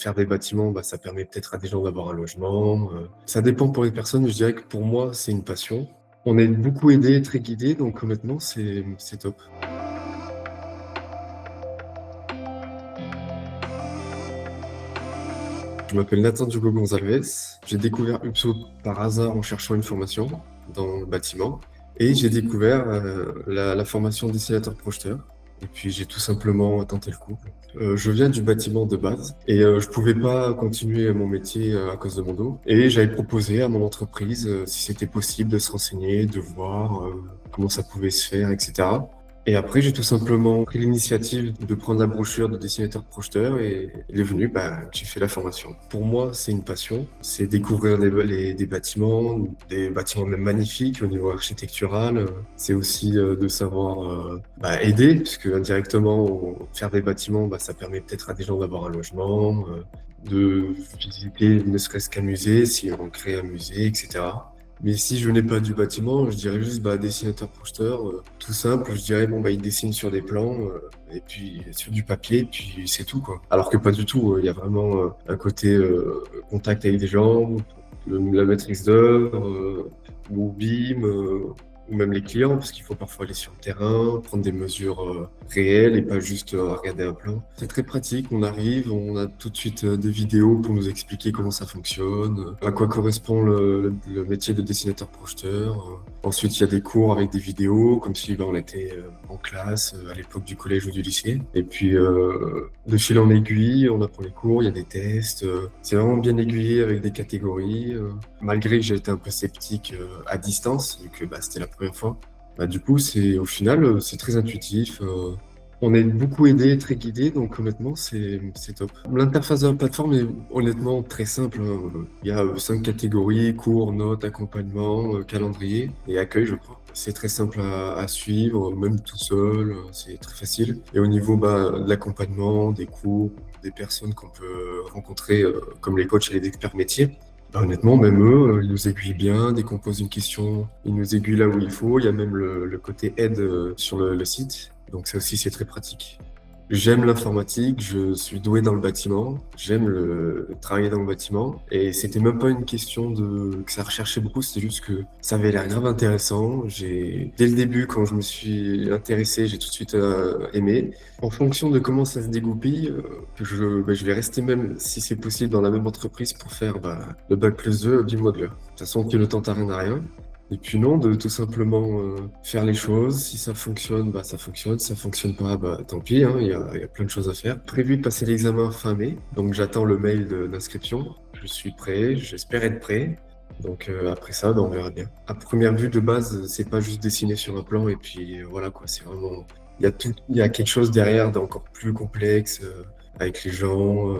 faire des bâtiments, ça permet peut-être à des gens d'avoir un logement. Ça dépend pour les personnes, je dirais que pour moi, c'est une passion. On est beaucoup aidé, très guidé, donc honnêtement, c'est top. Je m'appelle Nathan Diogo Gonzalez. J'ai découvert UPSO par hasard en cherchant une formation dans le bâtiment. Et j'ai découvert la formation dessinateur projeteur. Et puis j'ai tout simplement tenté le coup. Je viens du bâtiment de base et je pouvais pas continuer mon métier à cause de mon dos. Et j'avais proposé à mon entreprise si c'était possible de se renseigner, de voir comment ça pouvait se faire, etc. Et après, j'ai tout simplement pris l'initiative de prendre la brochure de dessinateur projeteur et il est venu, j'ai fait la formation. Pour moi, c'est une passion. C'est découvrir des bâtiments même magnifiques au niveau architectural. C'est aussi de savoir aider, puisque indirectement, faire des bâtiments, ça permet peut-être à des gens d'avoir un logement, de visiter ne serait-ce qu'un musée, si on crée un musée, etc. Mais si je n'ai pas du bâtiment, je dirais juste dessinateur projeteur, tout simple. Je dirais il dessine sur des plans et puis sur du papier, puis c'est tout quoi. Alors que pas du tout. Il y a vraiment un côté contact avec des gens, la maîtrise d'œuvre, ou BIM, ou même les clients, parce qu'il faut parfois aller sur le terrain, prendre des mesures réelles et pas juste regarder un plan. C'est très pratique. On arrive, on a tout de suite des vidéos pour nous expliquer comment ça fonctionne, à quoi correspond le métier de dessinateur projeteur. Ensuite, il y a des cours avec des vidéos, comme si on était en classe à l'époque du collège ou du lycée. Et puis, de fil en aiguille, on apprend les cours, il y a des tests. C'est vraiment bien aiguillé avec des catégories. Malgré que j'ai été un peu sceptique à distance, vu que c'était la première fois. Du coup, au final, c'est très intuitif. On est beaucoup aidé, très guidé, donc honnêtement, c'est top. L'interface de la plateforme est honnêtement très simple, hein. Il y a 5 catégories: cours, notes, accompagnement, calendrier et accueil, je crois. C'est très simple à suivre, même tout seul, c'est très facile. Et au niveau de l'accompagnement, des cours, des personnes qu'on peut rencontrer, comme les coachs et les experts métiers, honnêtement, même eux, ils nous aiguillent bien. Dès qu'on pose une question, ils nous aiguillent là où il faut. Il y a même le côté aide sur le site. Donc ça aussi, c'est très pratique. J'aime l'informatique, je suis doué dans le bâtiment, j'aime travailler dans le bâtiment. Et c'était même pas une question que ça recherchait beaucoup, c'était juste que ça avait l'air grave intéressant. Dès le début, quand je me suis intéressé, j'ai tout de suite aimé. En fonction de comment ça se dégoupille, je vais rester même, si c'est possible, dans la même entreprise pour faire le bac+2 BIM Modeler. De toute façon, qui ne tente à rien à rien. Et puis non, de tout simplement faire les choses. Si ça fonctionne, ça fonctionne. Si ça fonctionne pas, tant pis, hein, il y a plein de choses à faire. Prévu de passer l'examen fin mai, donc j'attends le mail d'inscription. Je suis prêt, j'espère être prêt. Donc après ça, on verra bien. À première vue, de base, c'est pas juste dessiner sur un plan et puis voilà quoi. C'est vraiment, il y a quelque chose derrière d'encore plus complexe avec les gens.